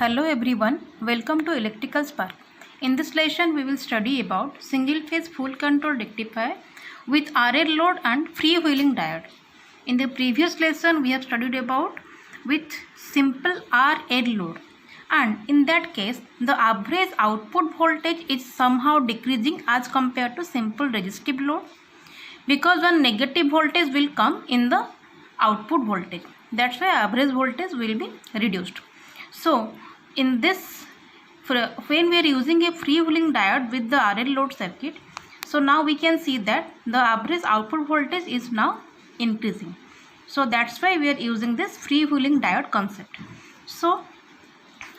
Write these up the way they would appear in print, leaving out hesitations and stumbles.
Hello everyone, welcome to Electrical Spark. In this lesson we will study about single phase full control rectifier with RL load and freewheeling diode. In the previous lesson we have studied about with simple RL load, and in that case the average output voltage is somehow decreasing as compared to simple resistive load, because one negative voltage will come in the output voltage. That's why average voltage will be reduced. So in this, when we are using a freewheeling diode with the RL load circuit, so now we can see that the average output voltage is now increasing. So that's why we are using this freewheeling diode concept. So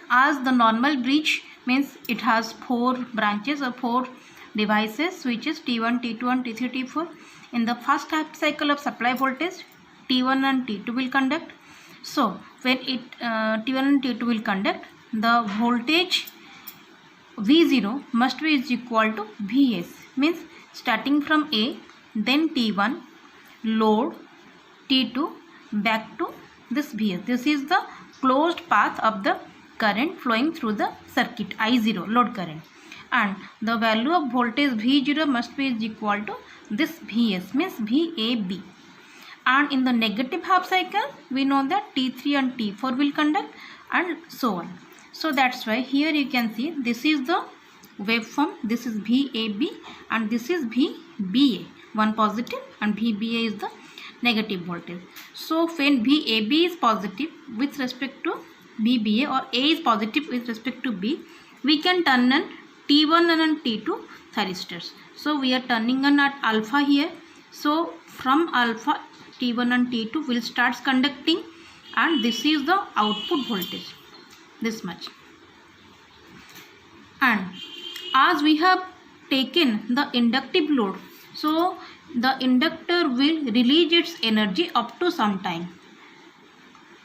as the normal bridge means it has 4 branches or 4 devices, switches T1, T2 and T3, T4. In the first half cycle of supply voltage, T1 and T2 will conduct. So when T1 and T2 will conduct, the voltage V0 must be is equal to Vs, means starting from A, then T1, load, T2, back to this Vs. This is the closed path of the current flowing through the circuit, I0, load current. And the value of voltage V0 must be is equal to this Vs, means VAB. And in the negative half cycle we know that T3 and T4 will conduct and so on. So that's why here you can see this is the waveform, this is VAB and this is VBA, one positive, and VBA is the negative voltage. So when VAB is positive with respect to VBA, or A is positive with respect to B, we can turn on T1 and T2 thyristors. So we are turning on at alpha here. So from alpha, T1 and T2 will start conducting, and this is the output voltage, this much. And as we have taken the inductive load, so the inductor will release its energy up to some time.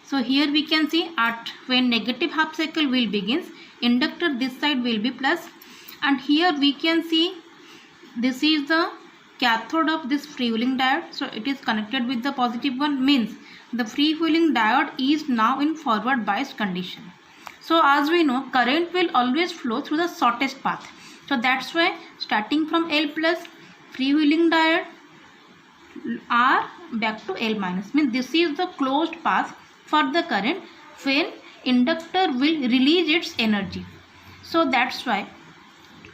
So here we can see at when negative half cycle will begins, inductor this side will be plus, and here we can see this is the cathode of this freewheeling diode. So it is connected with the positive one, means the freewheeling diode is now in forward biased condition. So as we know, current will always flow through the shortest path. So that's why starting from L plus, freewheeling diode R back to L minus, means this is the closed path for the current when inductor will release its energy. So that's why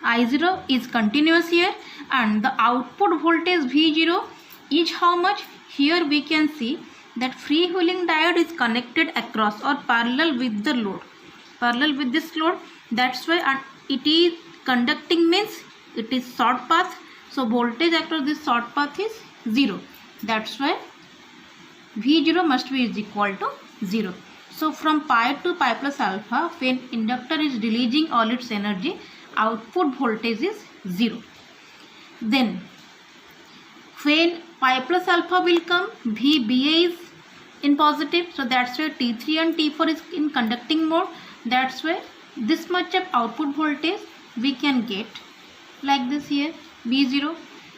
I0 is continuous here, and the output voltage V0 is how much? Here we can see that freewheeling diode is connected across or parallel with the load, parallel with this load. That's why it is conducting, means it is short path. So voltage across this short path is 0. That's why V0 must be is equal to 0. So from pi to pi plus alpha, when inductor is releasing all its energy, output voltage is 0. Then when pi plus alpha will come, VBA is in positive. So that's why T3 and T4 is in conducting mode. That's why this much of output voltage we can get like this here, V0.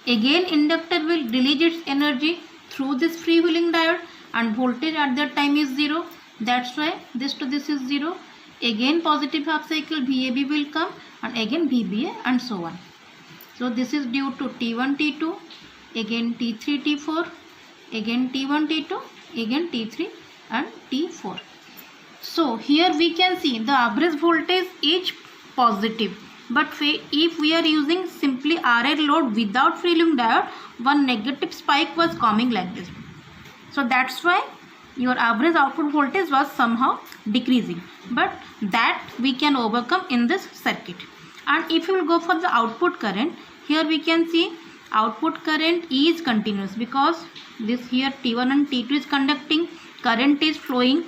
Again inductor will release its energy through this freewheeling diode, and voltage at that time is 0. That's why this to this is 0. Again positive half cycle VAB will come, and again VBA and so on. So this is due to T1 T2, again T3 T4, again T1 T2, again T3 and T4. So here we can see the average voltage is positive, but if we are using simply RL load without freewheeling diode, one negative spike was coming like this. So that's why your average output voltage was somehow decreasing, but that we can overcome in this circuit. And if you will go for the output current, here we can see output current is continuous, because this here T1 and T2 is conducting, current is flowing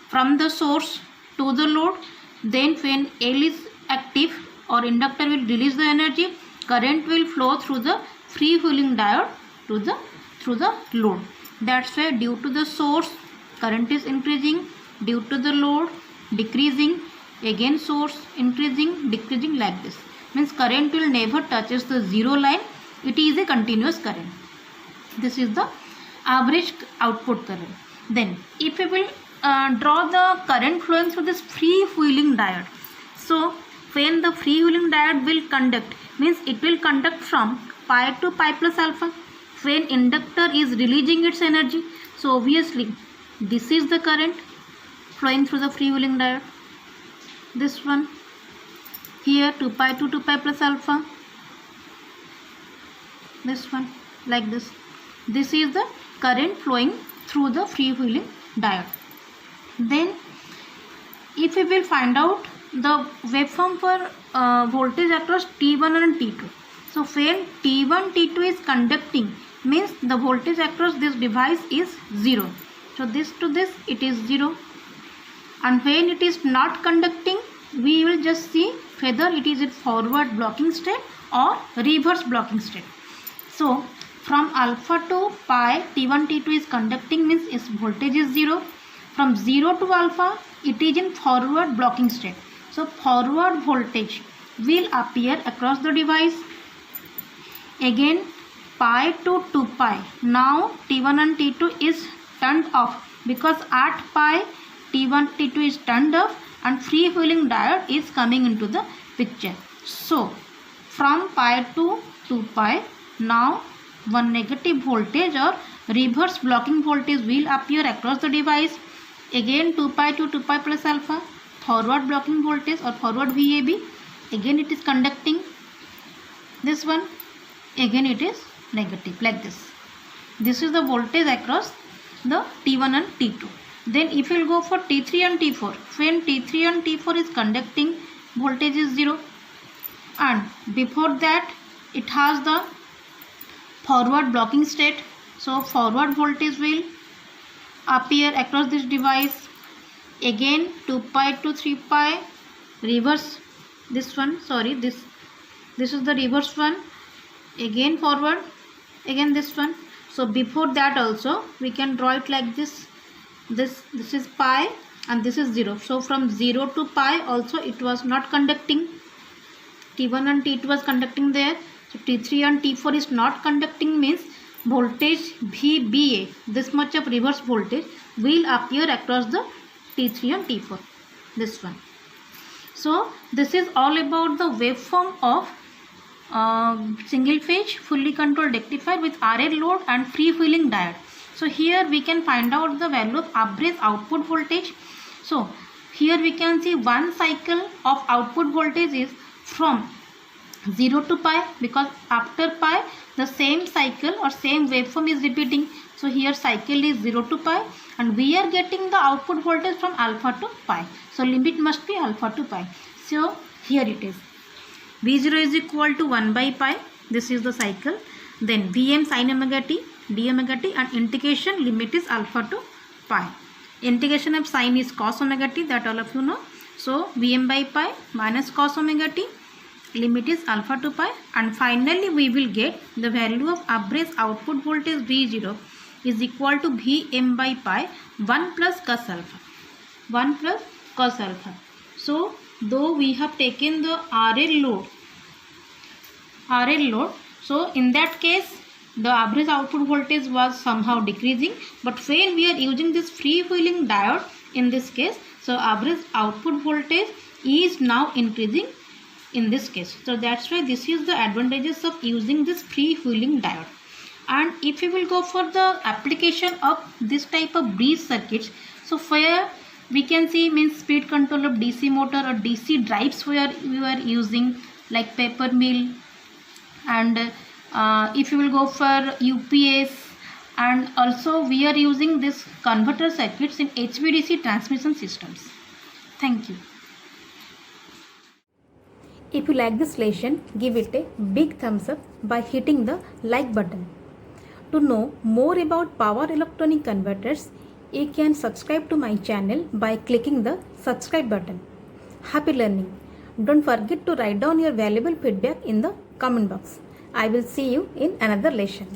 from the source to the load. Then when L is active or inductor will release the energy, current will flow through the freewheeling diode through the load. That's why due to the source current is increasing, due to the load decreasing, again source increasing, decreasing, like this. Means current will never touches the zero line. It is a continuous current. This is the average output current. Then if we will draw the current flowing through this freewheeling diode. So when the freewheeling diode will conduct, means it will conduct from pi to pi plus alpha. When inductor is releasing its energy, so obviously this is the current flowing through the freewheeling diode. This one here 2 pi to 2 pi plus alpha. This one like this. This is the current flowing through the freewheeling diode. Then if we will find out the waveform for voltage across T1 and T2. So when T1, T2 is conducting, means the voltage across this device is 0. So this to this it is 0. And when it is not conducting, we will just see whether it is in forward blocking state or reverse blocking state. So from alpha to pi, T1, T2 is conducting, means its voltage is 0. From 0 to alpha, it is in forward blocking state. So forward voltage will appear across the device. Again pi to 2 pi. Now T1 and T2 is turned off, because at pi T1, T2 is turned off and freewheeling diode is coming into the picture. So from pi to 2 pi, now one negative voltage or reverse blocking voltage will appear across the device. Again 2 pi to 2 pi plus alpha, forward blocking voltage or forward VAB. Again it is conducting. This one again it is negative, like this. This is the voltage across the T1 and T2. Then if you will go for T3 and T4, when T3 and T4 is conducting, voltage is 0, and before that it has the forward blocking state. So forward voltage will appear across this device. Again 2 pi to 3 pi, reverse this one, sorry, this is the reverse one. Again forward, again this one. So before that also we can draw it like this. This is pi and this is 0. So from 0 to pi also it was not conducting. T1 and T2 was conducting there. So T3 and T4 is not conducting, means voltage VBA, this much of reverse voltage, will appear across the T3 and T4. This one. So this is all about the waveform of single phase fully controlled rectifier with RL load and freewheeling diode. So here we can find out the value of average output voltage. So here we can see one cycle of output voltage is from 0 to pi, because after pi the same cycle or same waveform is repeating. So here cycle is 0 to pi and we are getting the output voltage from alpha to pi. So limit must be alpha to pi. So here it is. V0 is equal to 1 by pi. This is the cycle. Then Vm sin omega t, d omega t, and integration limit is alpha to pi. Integration of sin is cos omega t, that all of you know. So Vm by pi minus cos omega t, limit is alpha to pi, and finally we will get the value of average output voltage V0 is equal to Vm by pi 1 plus cos alpha. 1 plus cos alpha. So though we have taken the RL load, so in that case the average output voltage was somehow decreasing, but when we are using this freewheeling diode in this case, so average output voltage is now increasing in this case. So that's why this is the advantages of using this freewheeling diode. And if we will go for the application of this type of bridge circuits, so where we can see means speed control of DC motor or DC drives where we are using like paper mill, and if you will go for UPS, and also we are using this converter circuits in HVDC transmission systems. Thank you. If you like this lesson, give it a big thumbs up by hitting the like button. To know more about power electronic converters, you can subscribe to my channel by clicking the subscribe button. Happy learning! Don't forget to write down your valuable feedback in the comment box. I will see you in another lesson.